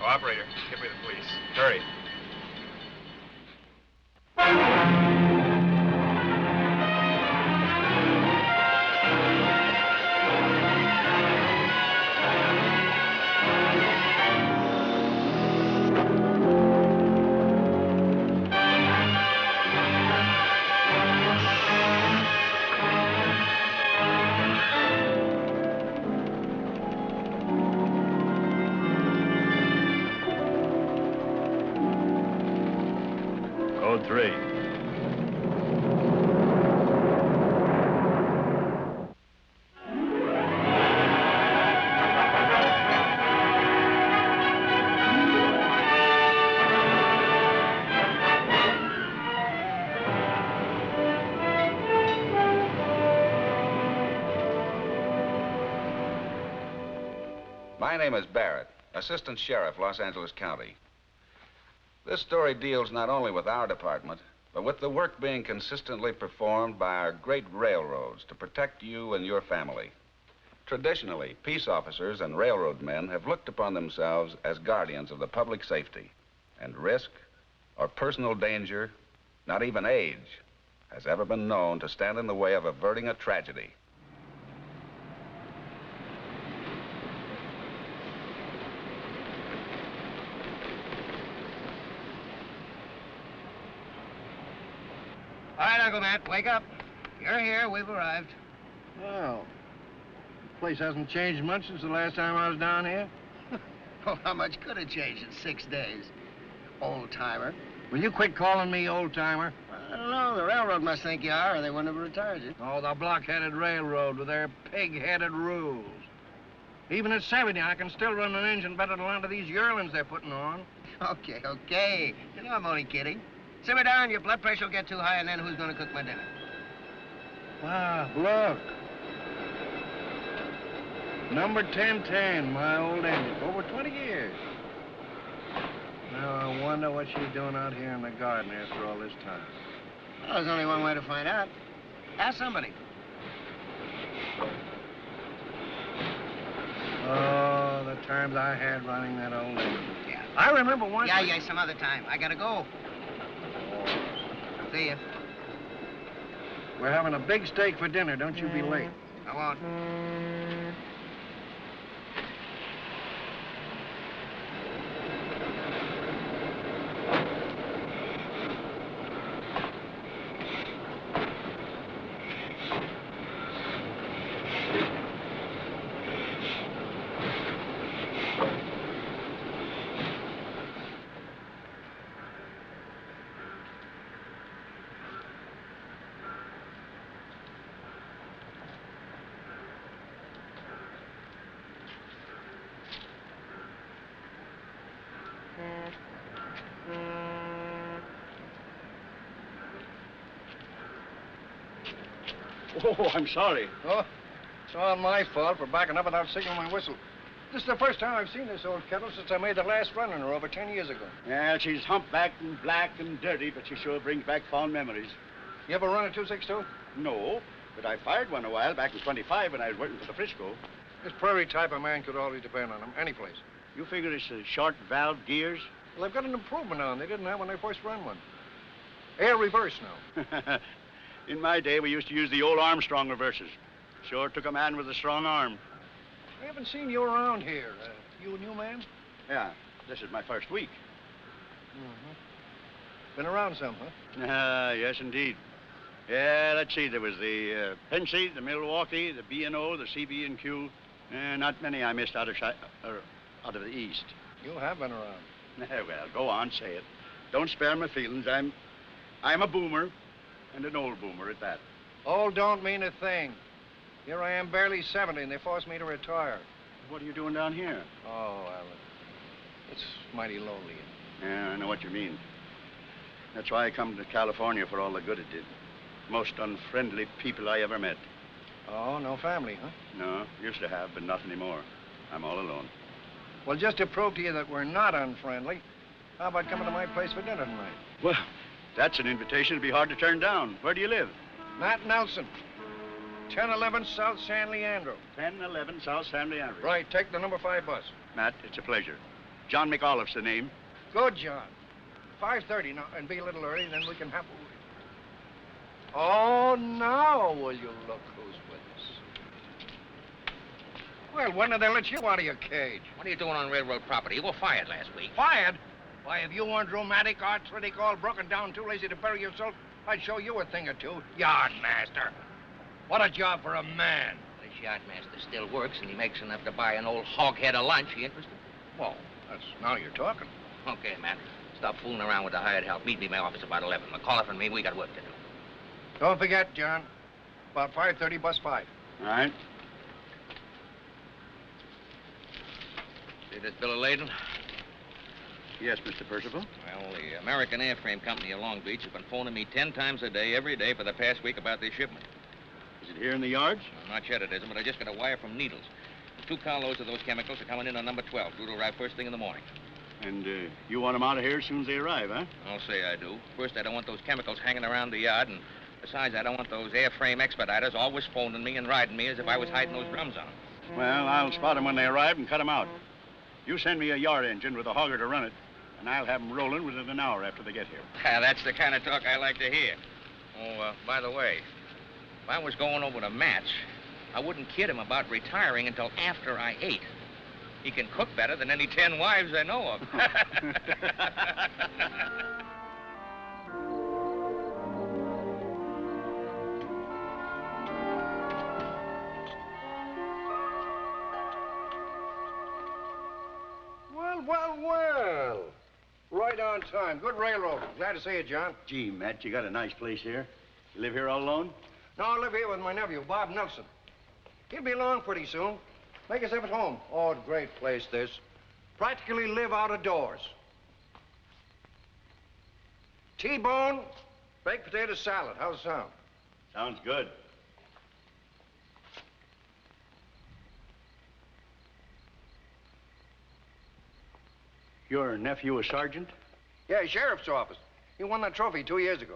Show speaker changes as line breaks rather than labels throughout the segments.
Operator, give me the police. Hurry. Code 3.
My name is Barrett, Assistant Sheriff, Los Angeles County. This story deals not only with our department, but with the work being consistently performed by our great railroads to protect you and your family. Traditionally, peace officers and railroad men have looked upon themselves as guardians of the public safety, and risk or personal danger, not even age, has ever been known to stand in the way of averting a tragedy.
All right, Uncle Matt, wake up. You're here. We've arrived.
Well, the place hasn't changed much since the last time I was down here.
Well, how much could it change in 6 days? Old-timer.
Will you quit calling me old-timer?
I don't know. The railroad must think you are, or they wouldn't have retired you.
Oh, the block-headed railroad with their pig-headed rules. Even at 70, I can still run an engine better than a lot of these yearlings they're putting on.
Okay, okay. You know I'm only kidding. Simmer down, your blood pressure will get too high, and then who's going to cook my dinner?
Wow, look. Number 1010, my old engine. Over 20 years. Now, I wonder what she's doing out here in the garden after all this time.
Well, there's only one way to find out. Ask somebody.
Oh, the times I had running that old engine. Yeah. I remember once...
Yeah, some other time. I gotta go. See ya.
We're having a big steak for dinner. Don't you be late.
I won't.
Oh, I'm sorry. Oh, it's all my fault for backing up without signaling my whistle. This is the first time I've seen this old kettle since I made the last run on her over 10 years ago.
Yeah, she's humpbacked and black and dirty, but she sure brings back fond memories.
You ever run a 262?
No, but I fired one a while back in 25 when I was working for the Frisco.
This prairie type of man could always depend on him, any place.
You figure it's short valve gears?
Well, they've got an improvement on. They didn't have when they first ran one. Air reverse now.
In my day, we used to use the old Armstrong reverses. Sure took a man with a strong arm.
I haven't seen you around here. You a new man?
Yeah, this is my first week.
Been around some, huh?
Yes, indeed. Yeah, let's see. There was the Pennsy, the Milwaukee, the B&O, the CB&Q. Not many I missed out of the East.
You have been around.
Well, go on, say it. Don't spare my feelings. I'm I'm a boomer, and an old boomer at that.
Old don't mean a thing. Here I am, barely 70, and they forced me to retire.
What are you doing down here?
Oh, well, it's mighty lonely.
Yeah, I know what you mean. That's why I come to California for all the good it did. Most unfriendly people I ever met.
Oh, no family, huh?
No, used to have, but not anymore. I'm all alone.
Well, just to prove to you that we're not unfriendly, how about coming to my place for dinner tonight?
Well, that's an invitation it'd be hard to turn down. Where do you live?
Matt Nelson, 1011 South San Leandro.
1011 South San Leandro.
Right, take the number 5 bus.
Matt, it's a pleasure. John McAuliffe's the name.
Good, John. 5:30 now, and be a little early, then we can have... Oh, now will you look who's with us. Well, when did they let you out of your cage?
What are you doing on railroad property? You were fired last week.
Fired? Why, if you weren't rheumatic, arthritic, all broken down, too lazy to bury yourself, I'd show you a thing or two. Yardmaster. What a job for a man.
This yardmaster still works, and he makes enough to buy an old hoghead a lunch. You interested?
Well, that's now you're talking.
Okay, Matt. Stop fooling around with the hired help. Meet me in my office about 11. McAuliffe and me, we got work to do.
Don't forget, John. About 5:30, bus 5.
All right.
See this bill of lading?
Yes, Mr. Percival.
Well, the American Airframe Company of Long Beach has been phoning me 10 times a day, every day for the past week about this shipment.
Is it here in the yards?
Well, not yet it isn't, but I just got a wire from Needles. 2 carloads of those chemicals are coming in on number 12. Due to arrive first thing in the morning.
And you want them out of here as soon as they arrive, huh?
I'll say I do. First, I don't want those chemicals hanging around the yard, and besides, I don't want those airframe expediters always phoning me and riding me as if I was hiding those drums on them.
Well, I'll spot them when they arrive and cut them out. You send me a yard engine with a hogger to run it, and I'll have them rolling within an hour after they get here.
That's the kind of talk I like to hear. Oh, by the way, if I was going over to Matt's, I wouldn't kid him about retiring until after I ate. He can cook better than any 10 wives I know of.
Well. Right on time. Good railroad. Glad to see you, John.
Gee, Matt, you got a nice place here. You live here all alone?
No, I live here with my nephew, Bob Nelson. He'll be along pretty soon. Make yourself at home. Oh, great place, this. Practically live out of doors. T-bone, baked potato salad. How's it sound?
Sounds good. Your nephew a sergeant?
Yeah, sheriff's office. He won that trophy 2 years ago.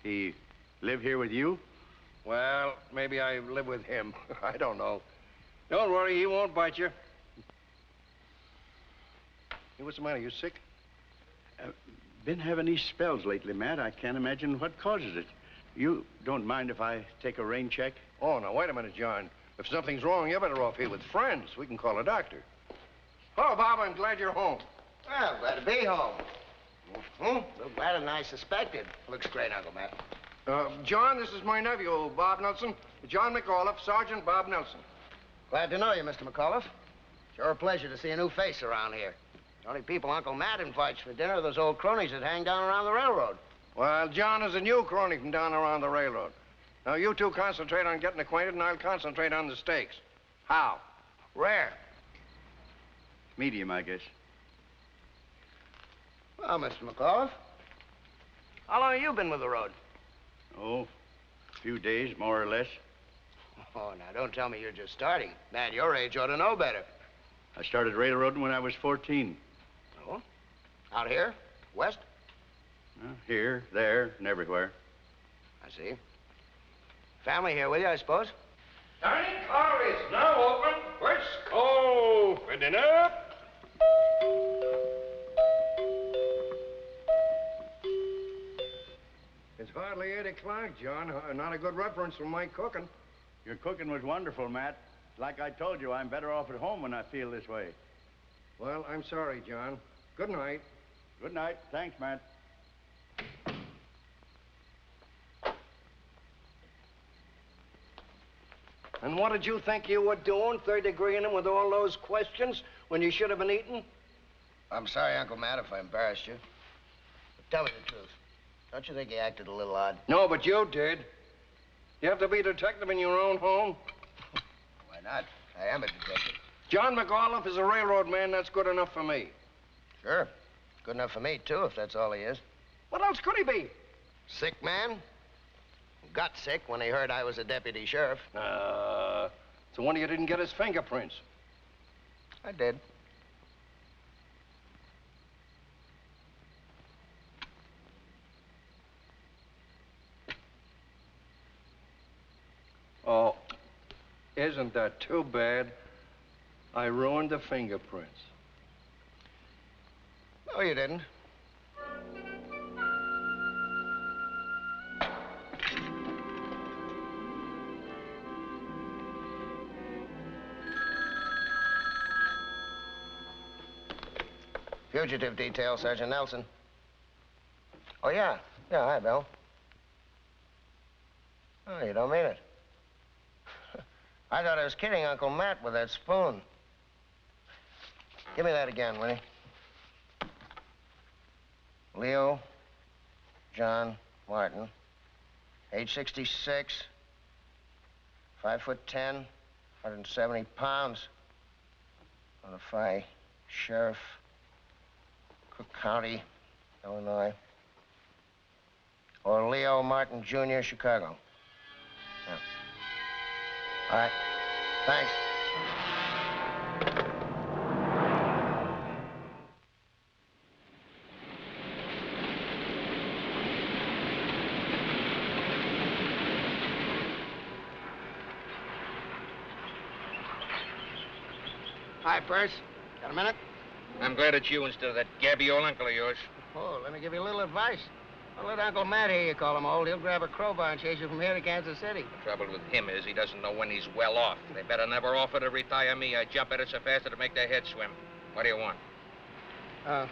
He live here with you?
Well, maybe I live with him. I don't know. Don't worry, he won't bite you. Hey, what's the matter? You sick?
Been having these spells lately, Matt. I can't imagine what causes it. You don't mind if I take a rain check?
Oh, now, wait a minute, John. If something's wrong, you're better off here with friends. We can call a doctor. Oh, Bob, I'm glad you're home.
Well, glad to be home. A little better than I suspected. Looks great, Uncle Matt.
John, this is my nephew, Bob Nelson. John McAuliffe, Sergeant Bob Nelson.
Glad to know you, Mr. McAuliffe. Sure a pleasure to see a new face around here. The only people Uncle Matt invites for dinner are those old cronies that hang down around the railroad.
Well, John is a new crony from down around the railroad. Now, you two concentrate on getting acquainted, and I'll concentrate on the steaks. How?
Rare.
Medium, I guess.
Well, Mr. McAuliffe, how long have you been with the road?
Oh, a few days, more or less.
Oh, now, don't tell me you're just starting. Man, your age ought to know better.
I started railroading when I was 14.
Oh? Out here? West?
Here, there, and everywhere.
I see. Family here with you, I suppose?
Dining car is now open. Let's go for dinner. It's hardly 8 o'clock, John. Not a good reference for my cooking.
Your cooking was wonderful, Matt. Like I told you, I'm better off at home when I feel this way.
Well, I'm sorry, John. Good night.
Good night. Thanks, Matt.
And what did you think you were doing, third-degreeing him with all those questions when you should have been eating?
I'm sorry, Uncle Matt, if I embarrassed you. But tell me the truth.
Don't you think he acted a little odd?
No, but you did. You have to be a detective in your own home?
Why not? I am a detective.
John McAuliffe is a railroad man. That's good enough for me.
Sure. Good enough for me, too, if that's all he is.
What else could he be?
Sick man? Got sick when he heard I was a deputy sheriff.
It's a wonder you didn't get his fingerprints.
I did.
Oh, isn't that too bad? I ruined the fingerprints.
No, you didn't. Fugitive detail, Sergeant Nelson. Oh, yeah. Yeah, hi, Bill. Oh, you don't mean it. I thought I was kidding Uncle Matt with that spoon. Give me that again, will you? Leo John Martin, age 66, 5'10", 170 pounds. Notify Sheriff, Cook County, Illinois. Or Leo Martin Jr., Chicago. Yeah. All right. Thanks. Hi, Perce. Got a minute?
I'm glad it's you instead of that gabby old uncle of yours.
Oh, let me give you a little advice. Don't let Uncle Matt hear you call him old. He'll grab a crowbar and chase you from here to Kansas City.
The trouble with him is he doesn't know when he's well off. They better never offer to retire me. I jump at it so fast it'll make their heads swim. What do you want? I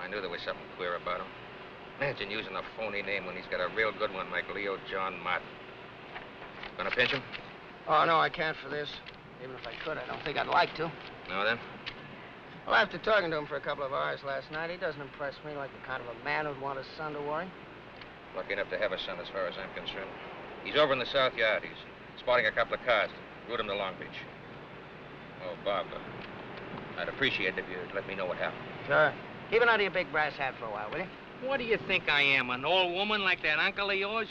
knew there was something queer about him. Imagine using a phony name when he's got a real good one like Leo John Martin. Gonna pinch him?
Oh, no, I can't for this. Even if I could, I don't think I'd like to.
No, then?
Well, after talking to him for a couple of hours last night, he doesn't impress me like the kind of a man who'd want his son to worry.
Lucky enough to have a son as far as I'm concerned. He's over in the South Yard. He's spotting a couple of cars to route him to Long Beach. Oh, Bob, I'd appreciate it if you'd let me know what happened.
Sure. Keep an eye on your big brass hat for a while, will you?
What do you think I am, an old woman like that uncle of yours?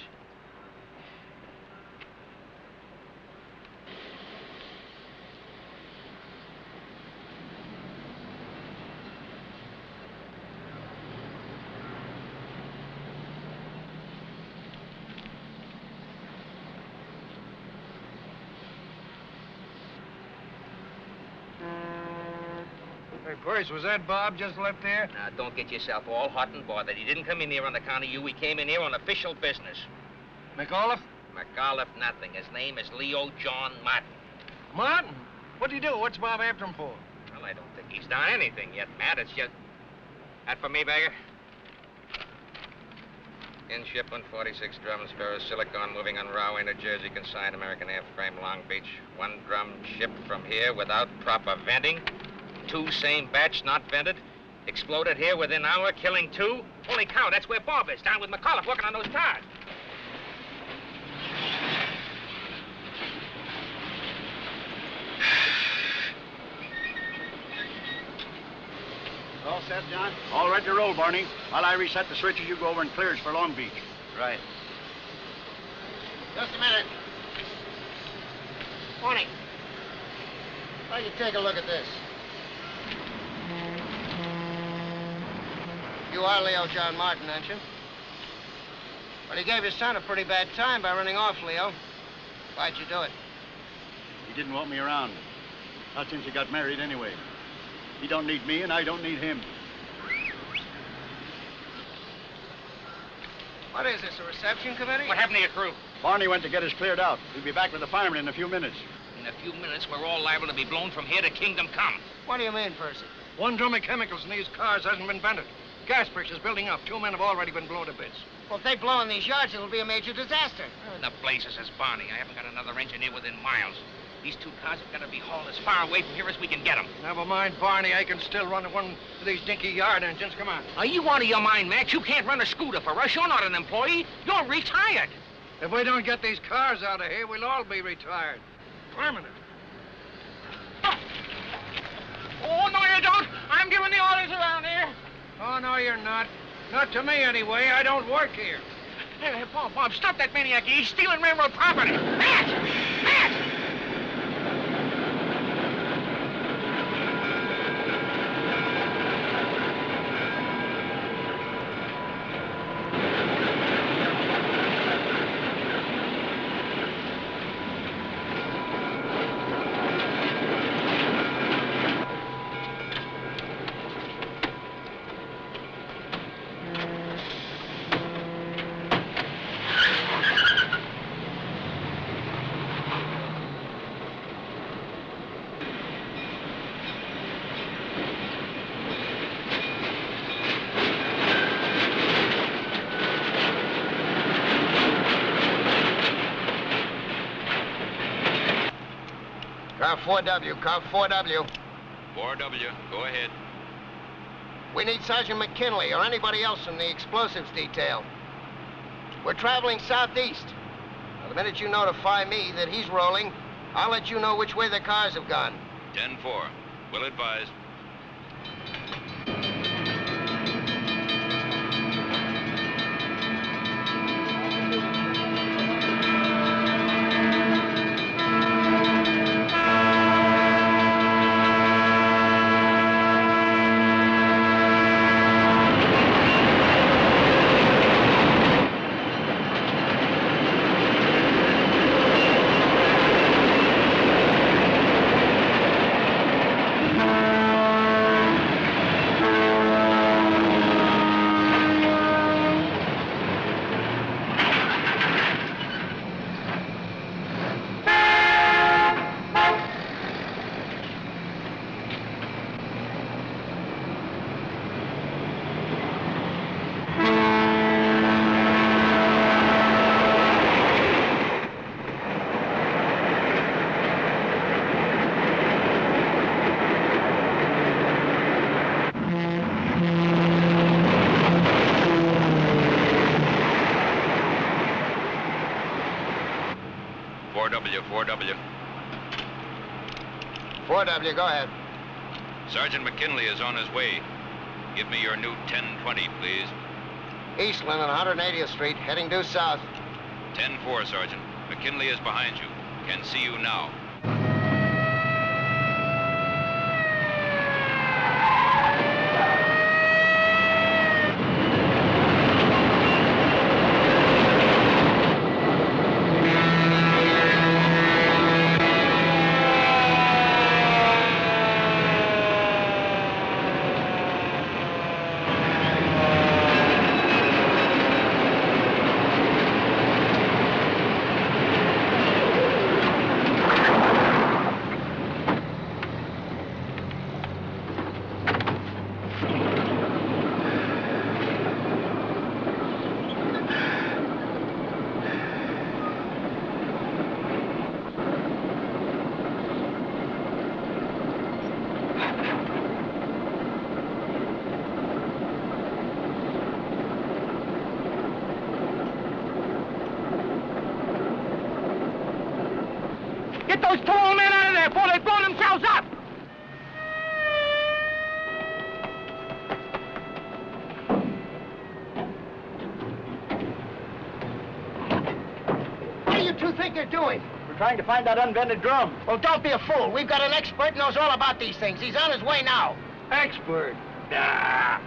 Hey, Perce, was that Bob just left there?
Now, don't get yourself all hot and bothered. He didn't come in here on account of you. He came in here on official business.
McAuliffe?
McAuliffe, nothing. His name is Leo John Martin.
Martin? What'd he do? What's Bob after him for?
Well, I don't think he's done anything yet, Matt. It's just... That for me, Bagger? In shipment, 46 drums, ferrosilicon, moving on Rahway, New Jersey, consigned American airframe, Long Beach. 1 drum shipped from here without proper venting. 2 same batch, not vented. Exploded here within hour, killing 2. Holy cow, that's where Bob is, down with McAuliffe, working on those cars.
All set, John? All ready to roll, Barney. While I reset the switches, you go over and clear us for Long Beach.
Right.
Just a minute. Morning. Why don't you take a look at this? You are Leo John Martin, aren't you? Well, he gave his son a pretty bad time by running off, Leo. Why'd you do it?
He didn't want me around. Not since he got married, anyway. He don't need me, and I don't need him.
What is this, a reception committee?
What happened to your crew?
Barney went to get us cleared out. He'll be back with the firemen in a few minutes.
In a few minutes, we're all liable to be blown from here to Kingdom Come.
What do you mean, Percy?
1 drum of chemicals in these cars hasn't been vented. Gas pressure's building up. 2 men have already been blown to bits.
Well, if they blow in these yards, it'll be a major disaster.
Where in the blazes is Barney? I haven't got another engineer within miles. These two cars have got to be hauled as far away from here as we can get them.
Never mind, Barney. I can still run one of these dinky yard engines. Come on.
Are you out of your mind, Max? You can't run a scooter for us. You're not an employee. You're retired.
If we don't get these cars out of here, we'll all be retired. Permanent.
Oh, no, you don't. I'm giving the orders around here.
Oh, no, you're not. Not to me, anyway. I don't work here.
Hey, Bob, stop that maniac. He's stealing railroad property. Matt! Matt!
Car 4W, car 4W.
4W, go ahead.
We need Sergeant McKinley or anybody else from the explosives detail. We're traveling southeast. Now, the minute you notify me that he's rolling, I'll let you know which way the cars have gone.
10-4. Will advise. W.
4W, go ahead.
Sergeant McKinley is on his way. Give me your new 1020, please.
Eastland on 180th Street, heading due south.
10-4, Sergeant. McKinley is behind you. Can see you now.
Get those two old men out of there before they blow themselves up!
What do you two think you're doing?
We're trying to find that unvented drum.
Well, don't be a fool. We've got an expert who knows all about these things. He's on his way now.
Expert.
Ah.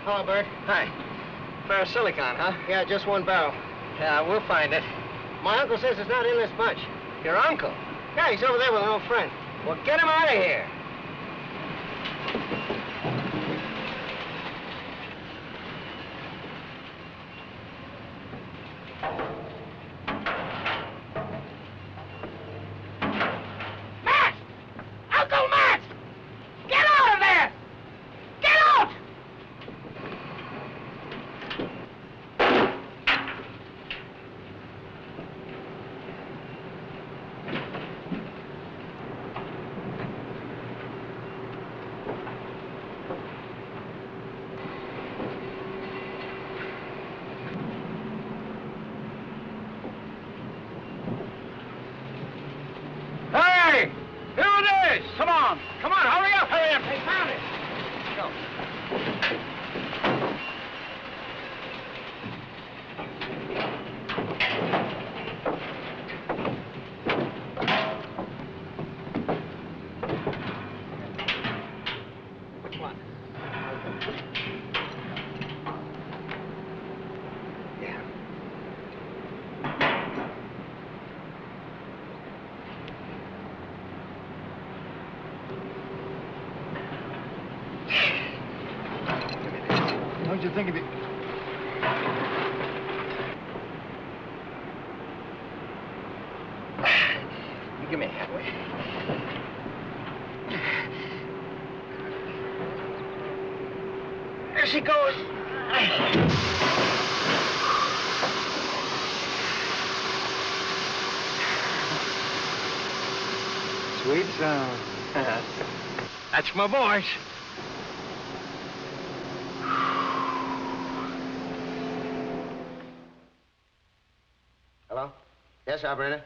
Hello, Bert.
Hi. Ferrosilicon, huh?
Yeah, just one barrel.
Yeah, we'll find it.
My uncle says it's not in this bunch.
Your uncle?
Yeah, he's over there with an old friend.
Well, get him out of here. Come on, hurry up!
They found it. Go. Which one? Yeah.
What'd you think of it?
You give me a hand, will you? There she goes.
Sweet sound.
That's my voice. Hello? Yes, operator?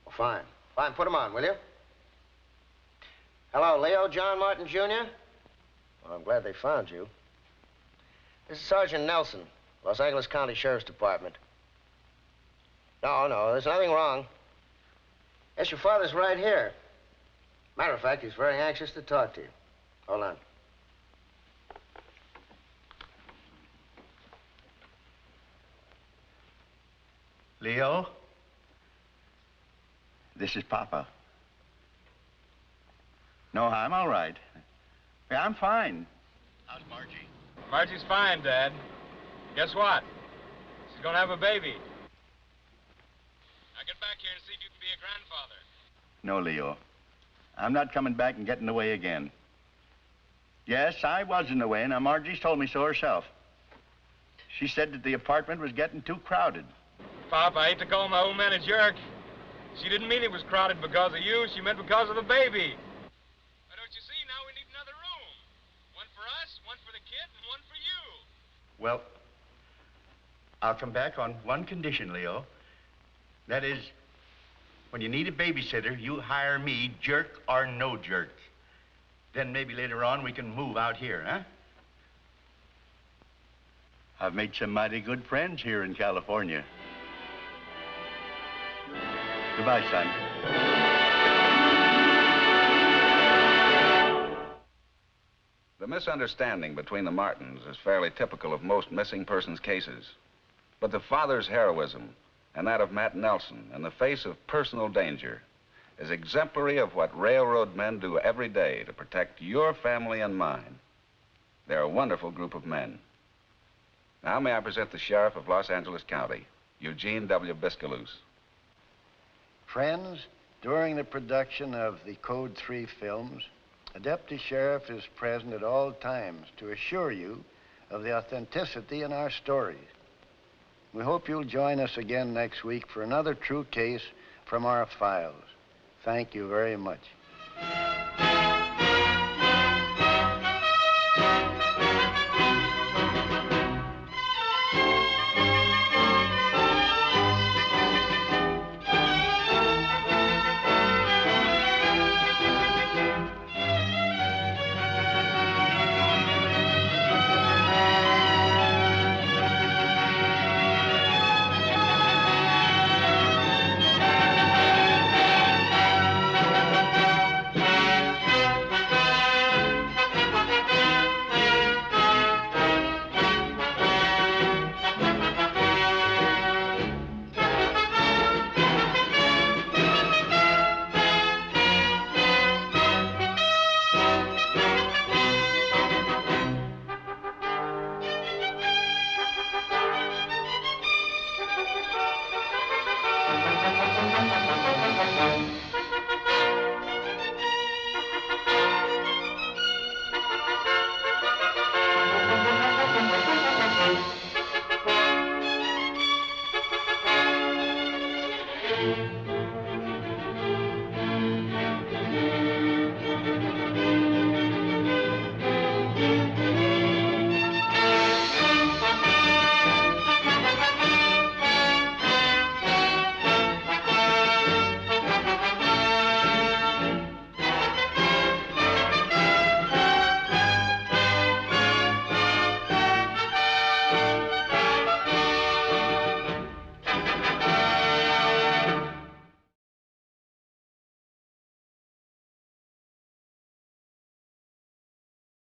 Oh, fine. Fine, put him on, will you? Hello, Leo John Martin, Jr.? Well, I'm glad they found you. This is Sergeant Nelson, Los Angeles County Sheriff's Department. No, there's nothing wrong. Yes, your father's right here. Matter of fact, he's very anxious to talk to you. Hold on.
Leo? This is Papa. No, I'm all right. Yeah, I'm fine. How's Margie?
Margie's fine, Dad. Guess what? She's gonna have a baby. Now get back here and see if you can be a grandfather.
No, Leo. I'm not coming back and getting away again. Yes, I was in the way. Now, Margie's told me so herself. She said that the apartment was getting too crowded.
Pop, I hate to call my old man a jerk. She didn't mean it was crowded because of you. She meant because of the baby. Why don't you see, now we need another room. One for us, one for the kid, and one for you.
Well, I'll come back on one condition, Leo. That is, when you need a babysitter, you hire me, jerk or no jerk. Then maybe later on we can move out here, huh? I've made some mighty good friends here in California. Goodbye, son.
The misunderstanding between the Martins is fairly typical of most missing persons cases. But the father's heroism and that of Matt Nelson in the face of personal danger is exemplary of what railroad men do every day to protect your family and mine. They're a wonderful group of men. Now may I present the Sheriff of Los Angeles County, Eugene W. Biscaloose.
Friends, during the production of the Code 3 films, a deputy sheriff is present at all times to assure you of the authenticity in our stories. We hope you'll join us again next week for another true case from our files. Thank you very much.